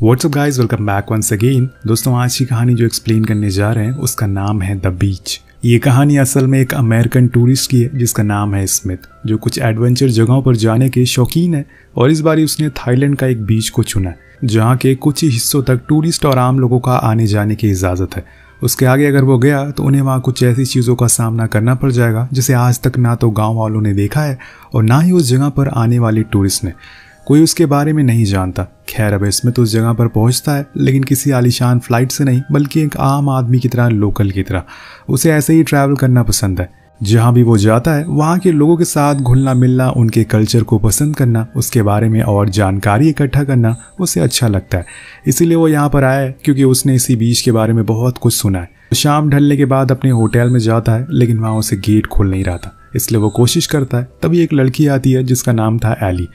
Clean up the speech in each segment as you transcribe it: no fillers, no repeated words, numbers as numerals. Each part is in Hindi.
WhatsApp guys, welcome back once again. दोस्तों, आज की कहानी जो एक्सप्लेन करने जा रहे हैं उसका नाम है द बीच। ये कहानी असल में एक अमेरिकन टूरिस्ट की है जिसका नाम है स्मिथ, जो कुछ एडवेंचर जगहों पर जाने के शौकीन है। और इस बार उसने थाईलैंड का एक बीच को चुना है जहाँ के कुछ ही हिस्सों तक टूरिस्ट और आम लोगों का आने जाने की इजाज़त है। उसके आगे अगर वो गया तो उन्हें वहाँ कुछ ऐसी चीज़ों का सामना करना पड़ जाएगा जिसे आज तक ना तो गाँव वालों ने देखा है और ना ही उस जगह पर आने वाले टूरिस्ट ने। कोई उसके बारे में नहीं जानता। खैर, अब स्मिथ उस जगह पर पहुंचता है, लेकिन किसी आलीशान फ्लाइट से नहीं बल्कि एक आम आदमी की तरह, लोकल की तरह। उसे ऐसे ही ट्रैवल करना पसंद है। जहां भी वो जाता है वहां के लोगों के साथ घुलना मिलना, उनके कल्चर को पसंद करना, उसके बारे में और जानकारी इकट्ठा करना उसे अच्छा लगता है। इसीलिए वो यहाँ पर आया है क्योंकि उसने इसी बीच के बारे में बहुत कुछ सुना है। शाम ढलने के बाद अपने होटल में जाता है, लेकिन वहाँ उसे गेट खोल नहीं रहा था, इसलिए वो कोशिश करता है। तभी एक लड़की आती है जिसका नाम था एली।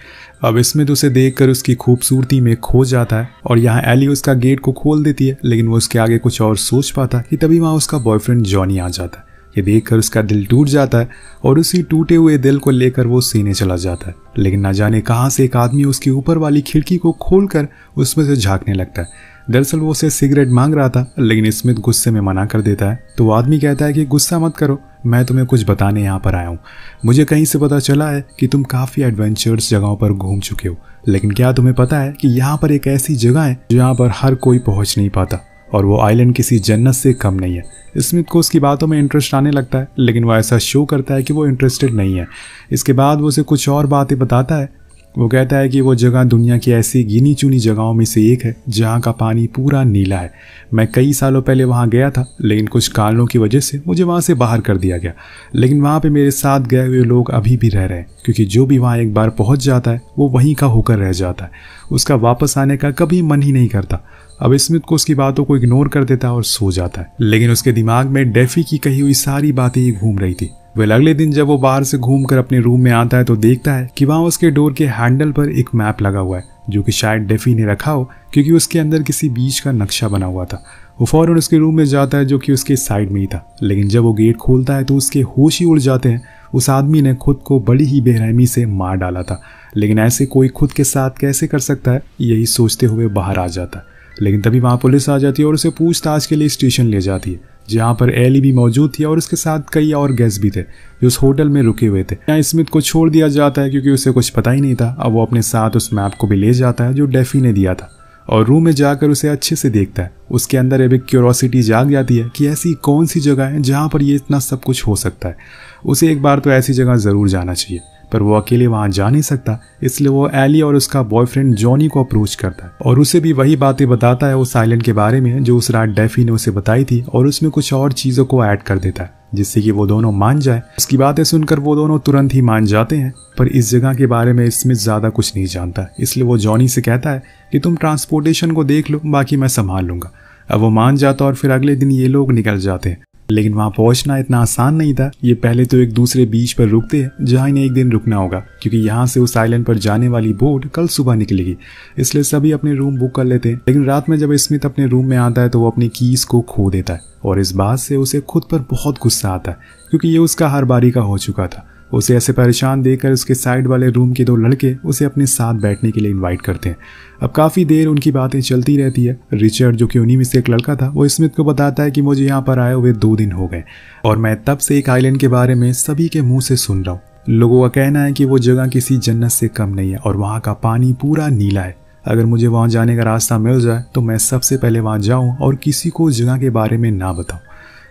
अब स्मिथ उसे देखकर उसकी खूबसूरती में खो जाता है और यहाँ एली उसका गेट को खोल देती है, लेकिन वो उसके आगे कुछ और सोच पाता कि तभी वहाँ उसका बॉयफ्रेंड जॉनी आ जाता है। ये देखकर उसका दिल टूट जाता है और उसी टूटे हुए दिल को लेकर वो सीने चला जाता है। लेकिन न जाने कहाँ से एक आदमी उसकी ऊपर वाली खिड़की को खोलकर उसमें से झांकने लगता है। दरअसल वो उसे सिगरेट मांग रहा था, लेकिन स्मिथ गुस्से में मना कर देता है। तो वो आदमी कहता है कि गुस्सा मत करो, मैं तुम्हें कुछ बताने यहाँ पर आया हूँ। मुझे कहीं से पता चला है कि तुम काफ़ी एडवेंचर्स जगहों पर घूम चुके हो, लेकिन क्या तुम्हें पता है कि यहाँ पर एक ऐसी जगह है जहाँ पर हर कोई पहुँच नहीं पाता, और वो आइलैंड किसी जन्नत से कम नहीं है। स्मिथ को उसकी बातों में इंटरेस्ट आने लगता है, लेकिन वो ऐसा शो करता है कि वो इंटरेस्टेड नहीं है। इसके बाद वो उसे कुछ और बातें बताता है। वो कहता है कि वो जगह दुनिया की ऐसी गिनी चुनी जगहों में से एक है जहाँ का पानी पूरा नीला है। मैं कई सालों पहले वहाँ गया था, लेकिन कुछ कारणों की वजह से मुझे वहाँ से बाहर कर दिया गया। लेकिन वहाँ पे मेरे साथ गए हुए लोग अभी भी रह रहे हैं, क्योंकि जो भी वहाँ एक बार पहुँच जाता है वो वहीं का होकर रह जाता है। उसका वापस आने का कभी मन ही नहीं करता। अब स्मिथ को उसकी बातों को इग्नोर कर देता है और सो जाता है, लेकिन उसके दिमाग में डेफी की कही हुई सारी बातें ही घूम रही थी। वह अगले दिन जब वो बाहर से घूमकर अपने रूम में आता है तो देखता है कि वहाँ उसके डोर के हैंडल पर एक मैप लगा हुआ है, जो कि शायद डेफी ने रखा हो, क्योंकि उसके अंदर किसी बीच का नक्शा बना हुआ था। वो फौरन उसके रूम में जाता है, जो कि उसके साइड में ही था। लेकिन जब वो गेट खोलता है तो उसके होश ही उड़ जाते हैं। उस आदमी ने खुद को बड़ी ही बेरहमी से मार डाला था, लेकिन ऐसे कोई खुद के साथ कैसे कर सकता है, यही सोचते हुए बाहर आ जाता है। लेकिन तभी वहाँ पुलिस आ जाती है और उसे पूछताछ के लिए स्टेशन ले जाती है, जहाँ पर एली भी मौजूद थी और उसके साथ कई और गेस्ट भी थे जो उस होटल में रुके हुए थे। यहाँ स्मिथ को छोड़ दिया जाता है क्योंकि उसे कुछ पता ही नहीं था। अब वो अपने साथ उस मैप को भी ले जाता है जो डेफी ने दिया था, और रूम में जाकर उसे अच्छे से देखता है। उसके अंदर एक क्यूरोसिटी जाग जाती है कि ऐसी कौन सी जगह है जहाँ पर ये इतना सब कुछ हो सकता है। उसे एक बार तो ऐसी जगह ज़रूर जाना चाहिए, पर वो अकेले वहाँ जा नहीं सकता। इसलिए वो एली और उसका बॉयफ्रेंड जॉनी को अप्रोच करता है और उसे भी वही बातें बताता है उस आइलैंड के बारे में जो उस रात डेफी ने उसे बताई थी, और उसमें कुछ और चीज़ों को ऐड कर देता है जिससे कि वो दोनों मान जाए। उसकी बातें सुनकर वो दोनों तुरंत ही मान जाते हैं, पर इस जगह के बारे में स्मिथ ज़्यादा कुछ नहीं जानता। इसलिए वो जॉनी से कहता है कि तुम ट्रांसपोर्टेशन को देख लो, बाकी मैं संभाल लूँगा। अब वो मान जाता और फिर अगले दिन ये लोग निकल जाते हैं। लेकिन वहाँ पहुँचना इतना आसान नहीं था। ये पहले तो एक दूसरे बीच पर रुकते हैं जहाँ इन्हें एक दिन रुकना होगा, क्योंकि यहाँ से उस आइलैंड पर जाने वाली बोट कल सुबह निकलेगी। इसलिए सभी अपने रूम बुक कर लेते हैं। लेकिन रात में जब स्मिथ अपने रूम में आता है तो वो अपनी कीज को खो देता है, और इस बात से उसे खुद पर बहुत गुस्सा आता है, क्योंकि ये उसका हर बारी का हो चुका था। उसे ऐसे परेशान देखकर उसके साइड वाले रूम के दो लड़के उसे अपने साथ बैठने के लिए इनवाइट करते हैं। अब काफ़ी देर उनकी बातें चलती रहती है। रिचर्ड, जो कि उन्हीं में से एक लड़का था, वो स्मिथ को बताता है कि मुझे यहाँ पर आए हुए 2 दिन हो गए और मैं तब से एक आइलैंड के बारे में सभी के मुंह से सुन रहा हूँ। लोगों का कहना है कि वो जगह किसी जन्नत से कम नहीं है और वहाँ का पानी पूरा नीला है। अगर मुझे वहाँ जाने का रास्ता मिल जाए तो मैं सबसे पहले वहाँ जाऊँ और किसी को उस जगह के बारे में ना बताऊँ।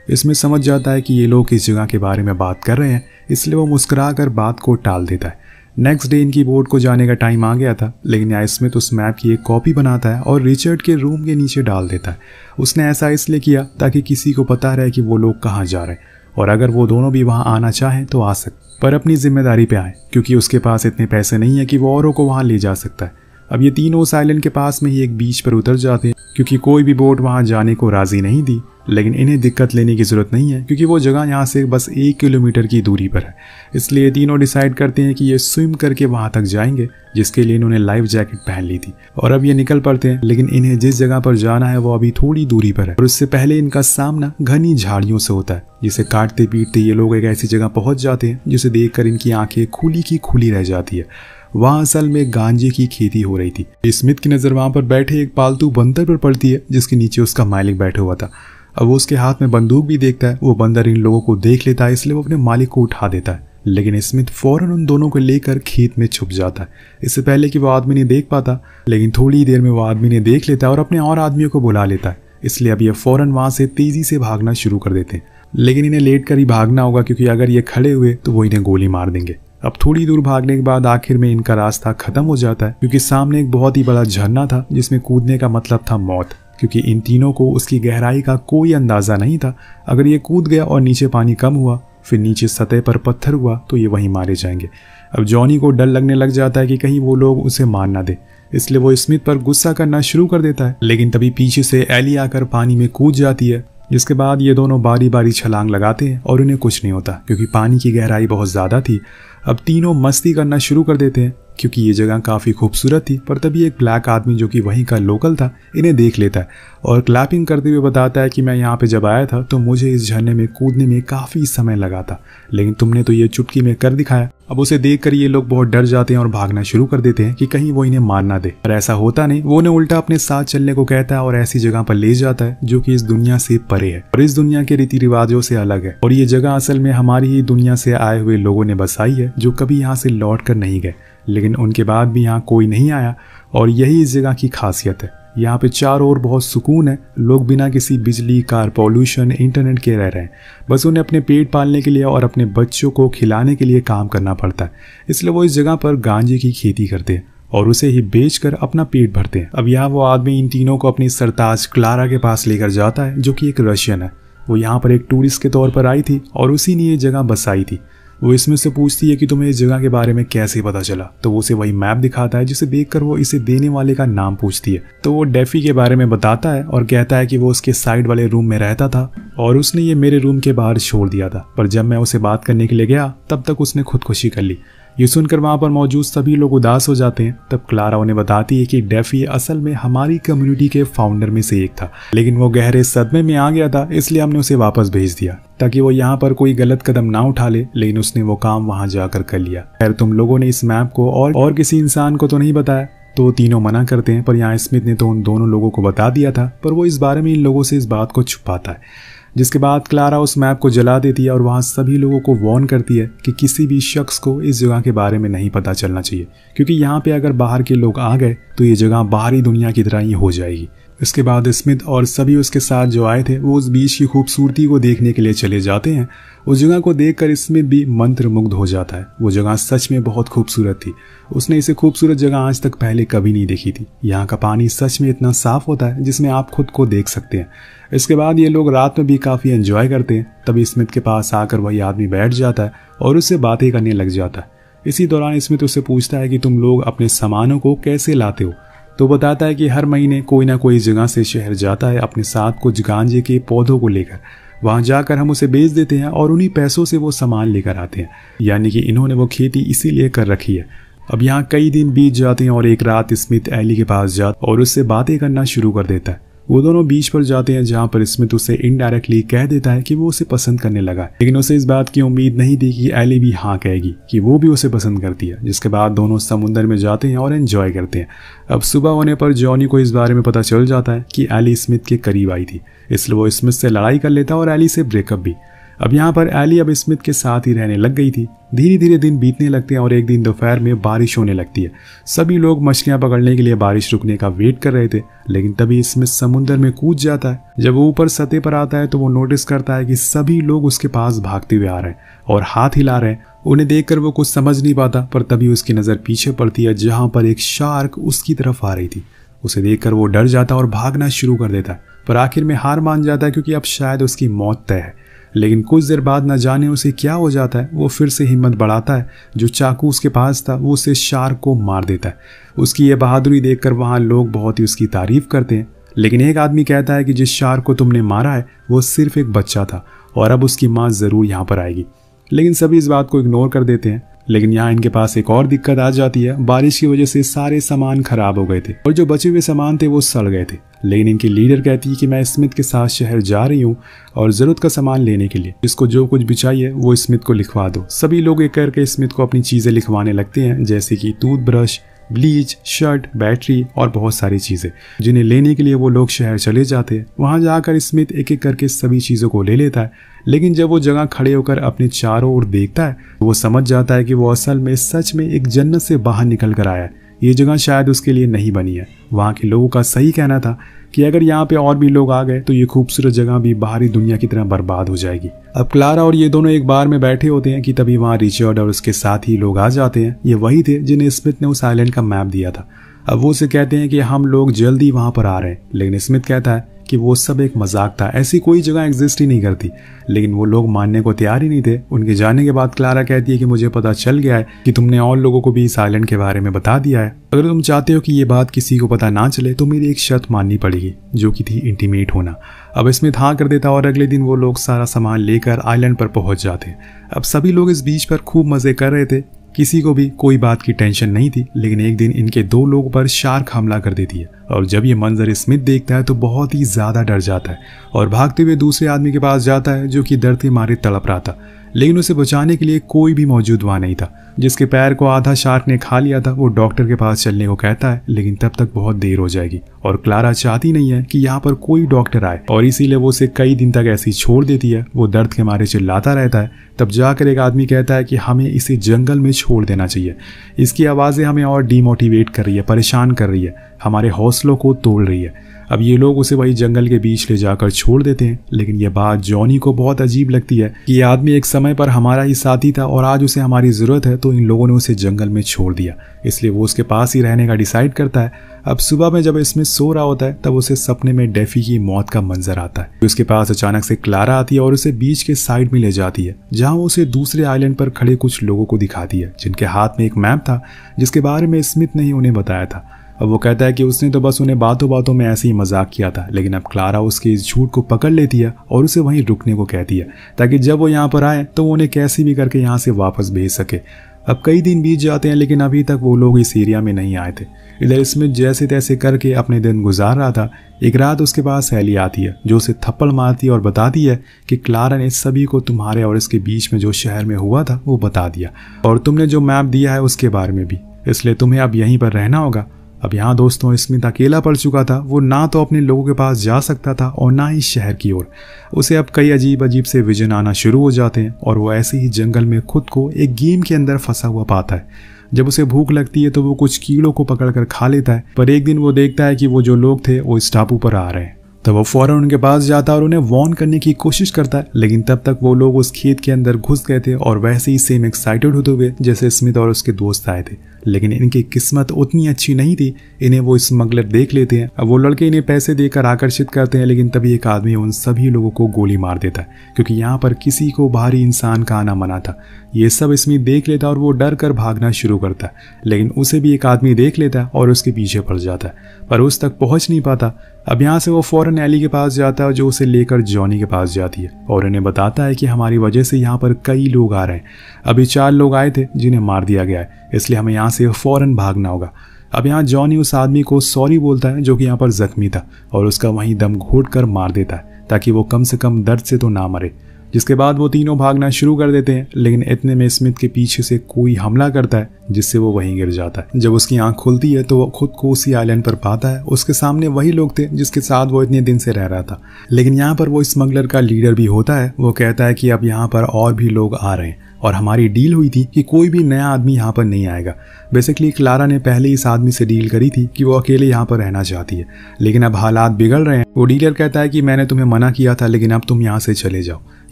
इसमें समझ जाता है कि ये लोग इस जगह के बारे में बात कर रहे हैं, इसलिए वो मुस्कुरा कर बात को टाल देता है। नेक्स्ट डे इनकी बोट को जाने का टाइम आ गया था, लेकिन यहाँ स्मिथ उस मैप की एक कॉपी बनाता है और रिचर्ड के रूम के नीचे डाल देता है। उसने ऐसा इसलिए किया ताकि किसी को पता रहे कि वो लोग कहाँ जा रहे हैं, और अगर वो दोनों भी वहाँ आना चाहें तो आ सकते, पर अपनी जिम्मेदारी पे आए, क्योंकि उसके पास इतने पैसे नहीं है कि वो औरों को वहाँ ले जा सकता है। अब ये तीनों उस आइलैंड के पास में ही एक बीच पर उतर जाते हैं, क्योंकि कोई भी बोट वहाँ जाने को राजी नहीं थी। लेकिन इन्हें दिक्कत लेने की ज़रूरत नहीं है, क्योंकि वो जगह यहाँ से बस 1 किलोमीटर की दूरी पर है। इसलिए तीनों डिसाइड करते हैं कि ये स्विम करके वहाँ तक जाएंगे, जिसके लिए इन्होंने लाइफ जैकेट पहन ली थी। और अब ये निकल पड़ते हैं, लेकिन इन्हें जिस जगह पर जाना है वो अभी थोड़ी दूरी पर है, और उससे पहले इनका सामना घनी झाड़ियों से होता है, जिसे काटते पीटते ये लोग एक ऐसी जगह पहुँच जाते हैं जिसे देखकर इनकी आंखें खुली की खुली रह जाती है। वहाँ असल में गांजे की खेती हो रही थी। स्मिथ की नज़र वहाँ पर बैठे एक पालतू बंदर पर पड़ती है जिसके नीचे उसका मालिक बैठा हुआ था। अब वो उसके हाथ में बंदूक भी देखता है। वो बंदर इन लोगों को देख लेता है, इसलिए वो अपने मालिक को उठा देता है। लेकिन स्मिथ फौरन उन दोनों को लेकर खेत में छुप जाता है, इससे पहले कि वो आदमी नहीं देख पाता। लेकिन थोड़ी देर में वो आदमी ने देख लेता है और अपने और आदमियों को बुला लेता है, इसलिए अब ये फौरन वहाँ से तेजी से भागना शुरू कर देते हैं। लेकिन इन्हें लेट कर ही भागना होगा, क्योंकि अगर ये खड़े हुए तो वो इन्हें गोली मार देंगे। अब थोड़ी दूर भागने के बाद आखिर में इनका रास्ता खत्म हो जाता है, क्योंकि सामने एक बहुत ही बड़ा झरना था जिसमें कूदने का मतलब था मौत, क्योंकि इन तीनों को उसकी गहराई का कोई अंदाजा नहीं था। अगर ये कूद गया और नीचे पानी कम हुआ, फिर नीचे सतह पर पत्थर हुआ, तो ये वहीं मारे जाएंगे। अब जॉनी को डर लगने लग जाता है कि कहीं वो लोग उसे मार ना दे, इसलिए वो स्मिथ पर गुस्सा करना शुरू कर देता है। लेकिन तभी पीछे से एली आकर पानी में कूद जाती है, जिसके बाद ये दोनों बारी बारी छलांग लगाते हैं और उन्हें कुछ नहीं होता, क्योंकि पानी की गहराई बहुत ज़्यादा थी। अब तीनों मस्ती करना शुरू कर देते हैं, क्योंकि ये जगह काफ़ी खूबसूरत थी। पर तभी एक ब्लैक आदमी जो कि वहीं का लोकल था इन्हें देख लेता है और क्लैपिंग करते हुए बताता है कि मैं यहाँ पे जब आया था तो मुझे इस झरने में कूदने में काफ़ी समय लगा था, लेकिन तुमने तो ये चुटकी में कर दिखाया। अब उसे देखकर ये लोग बहुत डर जाते हैं और भागना शुरू कर देते हैं कि कहीं वो इन्हें मार ना दे। पर ऐसा होता नहीं, वो उन्हें उल्टा अपने साथ चलने को कहता है और ऐसी जगह पर ले जाता है जो कि इस दुनिया से परे है और इस दुनिया के रीति रिवाजों से अलग है। और ये जगह असल में हमारी ही दुनिया से आए हुए लोगों ने बसाई है, जो कभी यहाँ से लौट कर नहीं गए, लेकिन उनके बाद भी यहाँ कोई नहीं आया। और यही इस जगह की खासियत है। यहाँ पे चारों ओर बहुत सुकून है। लोग बिना किसी बिजली, कार पॉल्यूशन, इंटरनेट के रह रहे हैं। बस उन्हें अपने पेट पालने के लिए और अपने बच्चों को खिलाने के लिए काम करना पड़ता है, इसलिए वो इस जगह पर गांजे की खेती करते हैं और उसे ही बेचकर अपना पेट भरते हैं। अब यहाँ वो आदमी इन तीनों को अपनी सरताज क्लारा के पास लेकर जाता है, जो कि एक रशियन है। वो यहाँ पर एक टूरिस्ट के तौर पर आई थी और उसी ने ये जगह बसाई थी। वो इसमें से पूछती है कि तुम्हें इस जगह के बारे में कैसे पता चला, तो वो उसे वही मैप दिखाता है, जिसे देखकर वो इसे देने वाले का नाम पूछती है। तो वो डेफी के बारे में बताता है और कहता है कि वो उसके साइड वाले रूम में रहता था और उसने ये मेरे रूम के बाहर छोड़ दिया था, पर जब मैं उसे बात करने के लिए गया तब तक उसने खुदकुशी कर ली। ये सुनकर वहाँ पर मौजूद सभी लोग उदास हो जाते हैं। तब क्लारा उन्हें बताती है कि डेफी असल में हमारी कम्युनिटी के फाउंडर में से एक था, लेकिन वो गहरे सदमे में आ गया था, इसलिए हमने उसे वापस भेज दिया ताकि वो यहाँ पर कोई गलत कदम ना उठा ले। लेकिन उसने वो काम वहाँ जाकर कर लिया। खैर, तुम लोगों ने इस मैप को और किसी इंसान को तो नहीं बताया? तो तीनों मना करते हैं, पर यहाँ स्मिथ ने तो उन दोनों लोगों को बता दिया था, पर वो इस बारे में इन लोगों से इस बात को छुपाता है। जिसके बाद क्लारा उस मैप को जला देती है और वहाँ सभी लोगों को वार्न करती है कि किसी भी शख्स को इस जगह के बारे में नहीं पता चलना चाहिए, क्योंकि यहाँ पे अगर बाहर के लोग आ गए तो ये जगह बाहरी दुनिया की तरह ही हो जाएगी। इसके बाद स्मिथ और सभी उसके साथ जो आए थे वो उस बीच की खूबसूरती को देखने के लिए चले जाते हैं। उस जगह को देखकर स्मिथ भी मंत्रमुग्ध हो जाता है। वो जगह सच में बहुत खूबसूरत थी। उसने इसे खूबसूरत जगह आज तक पहले कभी नहीं देखी थी। यहाँ का पानी सच में इतना साफ होता है जिसमें आप खुद को देख सकते हैं। इसके बाद ये लोग रात में भी काफ़ी एंजॉय करते हैं। तभी स्मिथ के पास आकर वही आदमी बैठ जाता है और उससे बातें करने लग जाता है। इसी दौरान स्मिथ उससे पूछता है कि तुम लोग अपने सामानों को कैसे लाते हो? तो बताता है कि हर महीने कोई ना कोई जगह से शहर जाता है अपने साथ कुछ गांजे के पौधों को लेकर। वहां जाकर हम उसे बेच देते हैं और उन्हीं पैसों से वो सामान लेकर आते हैं। यानी कि इन्होंने वो खेती इसीलिए कर रखी है। अब यहाँ कई दिन बीत जाते हैं और एक रात स्मिथ एली के पास जाता और उससे बातें करना शुरू कर देता है। वो दोनों बीच पर जाते हैं, जहाँ पर स्मिथ उसे इनडायरेक्टली कह देता है कि वो उसे पसंद करने लगा, लेकिन उसे इस बात की उम्मीद नहीं थी कि एली भी हाँ कहेगी कि वो भी उसे पसंद करती है। जिसके बाद दोनों समुद्र में जाते हैं और एंजॉय करते हैं। अब सुबह होने पर जॉनी को इस बारे में पता चल जाता है कि एली स्मिथ के करीब आई थी, इसलिए वो स्मिथ से लड़ाई कर लेता और एली से ब्रेकअप भी। अब यहाँ पर एली अब स्मिथ के साथ ही रहने लग गई थी। धीरे धीरे दिन बीतने लगते हैं और एक दिन दोपहर में बारिश होने लगती है। सभी लोग मछलियां पकड़ने के लिए बारिश रुकने का वेट कर रहे थे, लेकिन तभी स्मिथ समुद्र में कूद जाता है। जब वो ऊपर सतह पर आता है तो वो नोटिस करता है कि सभी लोग उसके पास भागते हुए आ रहे हैं और हाथ हिला रहे हैं। उन्हें देखकर वो कुछ समझ नहीं पाता, पर तभी उसकी नज़र पीछे पड़ती है, जहाँ पर एक शार्क उसकी तरफ आ रही थी। उसे देखकर वो डर जाता और भागना शुरू कर देता, पर आखिर में हार मान जाता है, क्योंकि अब शायद उसकी मौत तय है। लेकिन कुछ देर बाद न जाने उसे क्या हो जाता है, वो फिर से हिम्मत बढ़ाता है। जो चाकू उसके पास था वो उसे शार्क को मार देता है। उसकी ये बहादुरी देखकर वहाँ लोग बहुत ही उसकी तारीफ करते हैं, लेकिन एक आदमी कहता है कि जिस शार्क को तुमने मारा है वो सिर्फ एक बच्चा था और अब उसकी माँ ज़रूर यहाँ पर आएगी। लेकिन सभी इस बात को इग्नोर कर देते हैं। लेकिन यहाँ इनके पास एक और दिक्कत आ जाती है। बारिश की वजह से सारे सामान खराब हो गए थे और जो बचे हुए सामान थे वो सड़ गए थे। लेकिन इनकी लीडर कहती है कि मैं स्मिथ के साथ शहर जा रही हूँ और ज़रूरत का सामान लेने के लिए, इसको जो कुछ भी चाहिए वो स्मिथ को लिखवा दो। सभी लोग एक करके स्मिथ को अपनी चीज़ें लिखवाने लगते हैं, जैसे कि टूथब्रश, ब्लीच, शर्ट, बैटरी और बहुत सारी चीज़ें, जिन्हें लेने के लिए वो लोग शहर चले जाते हैं। वहाँ जाकर स्मिथ एक एक करके सभी चीज़ों को ले लेता है, लेकिन जब वो जगह खड़े होकर अपने चारों ओर देखता है तो वो समझ जाता है कि वो असल में सच में एक जन्नत से बाहर निकल कर आया है। ये जगह शायद उसके लिए नहीं बनी है। वहाँ के लोगों का सही कहना था कि अगर यहाँ पे और भी लोग आ गए तो ये खूबसूरत जगह भी बाहरी दुनिया की तरह बर्बाद हो जाएगी। अब क्लारा और ये दोनों एक बार में बैठे होते हैं कि तभी वहाँ रिचर्ड और उसके साथ ही लोग आ जाते हैं। ये वही थे जिन्हें स्मिथ ने उस आइलैंड का मैप दिया था। अब वो उसे कहते हैं कि हम लोग जल्दी वहाँ पर आ रहे हैं, लेकिन स्मिथ कहता है कि वो सब एक मजाक था, ऐसी कोई जगह एग्जिस्ट ही नहीं करती। लेकिन वो लोग मानने को तैयार ही नहीं थे। उनके जाने के बाद क्लारा कहती है कि मुझे पता चल गया है कि तुमने और लोगों को भी इस आइलैंड के बारे में बता दिया है। अगर तुम चाहते हो कि ये बात किसी को पता ना चले तो मेरी एक शर्त माननी पड़ेगी, जो कि थी इंटीमेट होना। अब स्मिथ हाँ कर देता और अगले दिन वो लोग सारा सामान लेकर आइलैंड पर पहुंच जाते हैं। अब सभी लोग इस बीच पर खूब मजे कर रहे थे, किसी को भी कोई बात की टेंशन नहीं थी। लेकिन एक दिन इनके दो लोगों पर शार्क हमला कर देती है और जब ये मंजर स्मिथ देखता है तो बहुत ही ज्यादा डर जाता है और भागते हुए दूसरे आदमी के पास जाता है जो कि डर के मारे तड़प रहा था, लेकिन उसे बचाने के लिए कोई भी मौजूद वहां नहीं था। जिसके पैर को आधा शार्क ने खा लिया था वो डॉक्टर के पास चलने को कहता है, लेकिन तब तक बहुत देर हो जाएगी और क्लारा चाहती नहीं है कि यहाँ पर कोई डॉक्टर आए और इसीलिए वो उसे कई दिन तक ऐसी छोड़ देती है। वो दर्द के मारे चिल्लाता रहता है। तब जाकर एक आदमी कहता है कि हमें इसे जंगल में छोड़ देना चाहिए, इसकी आवाज़ें हमें और डीमोटिवेट कर रही है, परेशान कर रही है, हमारे हौसलों को तोड़ रही है। अब ये लोग उसे वही जंगल के बीच ले जाकर छोड़ देते हैं। लेकिन ये बात जॉनी को बहुत अजीब लगती है कि ये आदमी एक समय पर हमारा ही साथी था और आज उसे हमारी ज़रूरत है, तो इन लोगों ने उसे जंगल में छोड़ दिया। इसलिए वो उसके पास ही रहने का डिसाइड करता है। अब सुबह में जब स्मिथ सो रहा होता है तब उसे सपने में डेफी की मौत का मंजर आता है। उसके पास अचानक से क्लारा आती है और उसे बीच के साइड में ले जाती है, जहाँ वो उसे दूसरे आइलैंड पर खड़े कुछ लोगों को दिखाती है जिनके हाथ में एक मैप था जिसके बारे में स्मिथ ने ही उन्हें बताया था। अब वो कहता है कि उसने तो बस उन्हें बातों बातों में ऐसे ही मजाक किया था, लेकिन अब क्लारा उसके इस झूठ को पकड़ लेती है और उसे वहीं रुकने को कहती है ताकि जब वो यहाँ पर आए तो वो उन्हें कैसे भी करके यहाँ से वापस भेज सके। अब कई दिन बीत जाते हैं लेकिन अभी तक वो लोग इस एरिया में नहीं आए थे। इधर स्मिथ जैसे तैसे करके अपने दिन गुजार रहा था। एक रात उसके पास सैली आती है जो उसे थप्पड़ मारती है और बताती है कि क्लारा ने सभी को तुम्हारे और इसके बीच में जो शहर में हुआ था वो बता दिया और तुमने जो मैप दिया है उसके बारे में भी, इसलिए तुम्हें अब यहीं पर रहना होगा। अब यहाँ दोस्तों स्मिथ अकेला पड़ चुका था। वो ना तो अपने लोगों के पास जा सकता था और ना ही शहर की ओर। उसे अब कई अजीब अजीब से विजन आना शुरू हो जाते हैं और वो ऐसे ही जंगल में खुद को एक गेम के अंदर फंसा हुआ पाता है। जब उसे भूख लगती है तो वो कुछ कीड़ों को पकड़कर खा लेता है, पर एक दिन वो देखता है कि वो जो लोग थे वो इस टापू पर आ रहे हैं। तब वो फौरन उनके पास जाता है और उन्हें वार्न करने की कोशिश करता है, लेकिन तब तक वो लोग उस खेत के अंदर घुस गए थे और वैसे ही सेम एक्साइटेड होते हुए जैसे स्मिथ और उसके दोस्त आए थे। लेकिन इनकी किस्मत उतनी अच्छी नहीं थी, इन्हें वो स्मगलर देख लेते हैं। अब वो लड़के इन्हें पैसे देकर आकर्षित करते हैं, लेकिन तभी एक आदमी उन सभी लोगों को गोली मार देता है क्योंकि यहाँ पर किसी को बाहरी इंसान का आना मना था। ये सब स्मिथ देख लेता और वो डर कर भागना शुरू करता है, लेकिन उसे भी एक आदमी देख लेता है और उसके पीछे पड़ जाता है, पर उस तक पहुंच नहीं पाता। अब यहाँ से वो फौरन एली के पास जाता है जो उसे लेकर जॉनी के पास जाती है और उन्हें बताता है कि हमारी वजह से यहाँ पर कई लोग आ रहे हैं। अभी 4 लोग आए थे जिन्हें मार दिया गया है, इसलिए हमें यहाँ से फौरन भागना होगा। अब यहाँ जॉनी उस आदमी को सॉरी बोलता है जो कि यहाँ पर जख्मी था और उसका वहीं दम घोट कर मार देता है ताकि वो कम से कम दर्द से तो ना मरे। जिसके बाद वो तीनों भागना शुरू कर देते हैं, लेकिन इतने में स्मिथ के पीछे से कोई हमला करता है जिससे वो वहीं गिर जाता है। जब उसकी आंख खुलती है तो वो खुद को उसी आइलैंड पर पाता है। उसके सामने वही लोग थे जिसके साथ वो इतने दिन से रह रहा था, लेकिन यहाँ पर वो स्मगलर का लीडर भी होता है। वो कहता है कि अब यहाँ पर और भी लोग आ रहे हैं और हमारी डील हुई थी कि कोई भी नया आदमी यहाँ पर नहीं आएगा। बेसिकली क्लारा ने पहले इस आदमी से डील करी थी कि वो अकेले यहाँ पर रहना चाहती है, लेकिन अब हालात बिगड़ रहे हैं। वो डीलर कहता है कि मैंने तुम्हें मना किया था, लेकिन अब तुम यहाँ से चले जाओ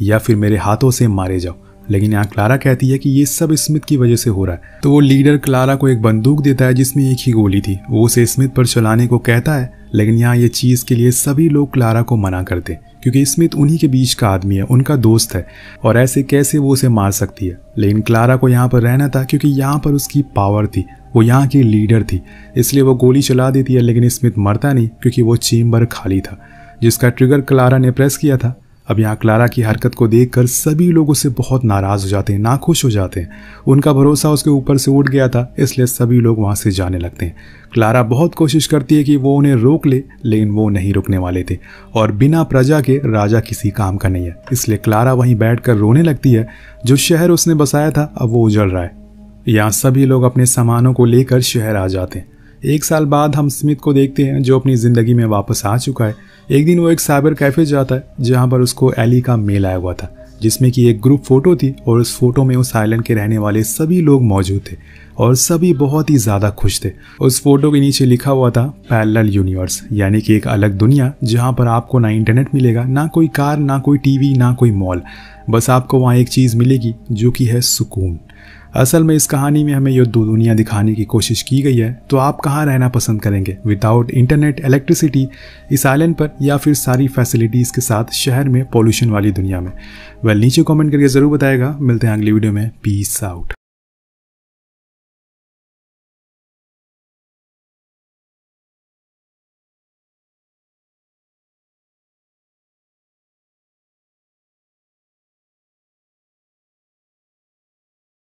या फिर मेरे हाथों से मारे जाओ। लेकिन यहाँ क्लारा कहती है कि ये सब स्मिथ की वजह से हो रहा है। तो वो लीडर क्लारा को एक बंदूक देता है जिसमें एक ही गोली थी। वो उसे स्मिथ पर चलाने को कहता है, लेकिन यहाँ ये चीज़ के लिए सभी लोग क्लारा को मना करते हैं क्योंकि स्मिथ उन्हीं के बीच का आदमी है, उनका दोस्त है और ऐसे कैसे वो उसे मार सकती है। लेकिन क्लारा को यहाँ पर रहना था क्योंकि यहाँ पर उसकी पावर थी, वो यहाँ की लीडर थी, इसलिए वो गोली चला देती है। लेकिन स्मिथ मरता नहीं क्योंकि वो चेम्बर खाली था जिसका ट्रिगर क्लारा ने प्रेस किया था। अब यहाँ क्लारा की हरकत को देखकर सभी लोग उससे बहुत नाराज हो जाते हैं, नाखुश हो जाते हैं। उनका भरोसा उसके ऊपर से उठ गया था, इसलिए सभी लोग वहाँ से जाने लगते हैं। क्लारा बहुत कोशिश करती है कि वो उन्हें रोक ले, लेकिन वो नहीं रुकने वाले थे और बिना प्रजा के राजा किसी काम का नहीं है, इसलिए क्लारा वहीं बैठकर रोने लगती है। जो शहर उसने बसाया था अब वो उजड़ रहा है। यहाँ सभी लोग अपने सामानों को लेकर शहर आ जाते हैं। 1 साल बाद हम स्मिथ को देखते हैं जो अपनी ज़िंदगी में वापस आ चुका है। एक दिन वो एक साइबर कैफ़े जाता है जहाँ पर उसको एली का मेल आया हुआ था, जिसमें कि एक ग्रुप फ़ोटो थी और उस फोटो में उस आइलैंड के रहने वाले सभी लोग मौजूद थे और सभी बहुत ही ज़्यादा खुश थे। उस फोटो के नीचे लिखा हुआ था पैरेलल यूनिवर्स, यानी कि एक अलग दुनिया जहाँ पर आपको ना इंटरनेट मिलेगा, ना कोई कार, ना कोई टीवी, ना कोई मॉल, बस आपको वहाँ एक चीज़ मिलेगी जो कि है सुकून। असल में इस कहानी में हमें ये 2 दुनिया दिखाने की कोशिश की गई है। तो आप कहाँ रहना पसंद करेंगे, विदाउट इंटरनेट, इलेक्ट्रिसिटी इस आइलैंड पर, या फिर सारी फैसिलिटीज़ के साथ शहर में, पॉल्यूशन वाली दुनिया में? नीचे कमेंट करके ज़रूर बताएगा। मिलते हैं अगली वीडियो में। Peace out.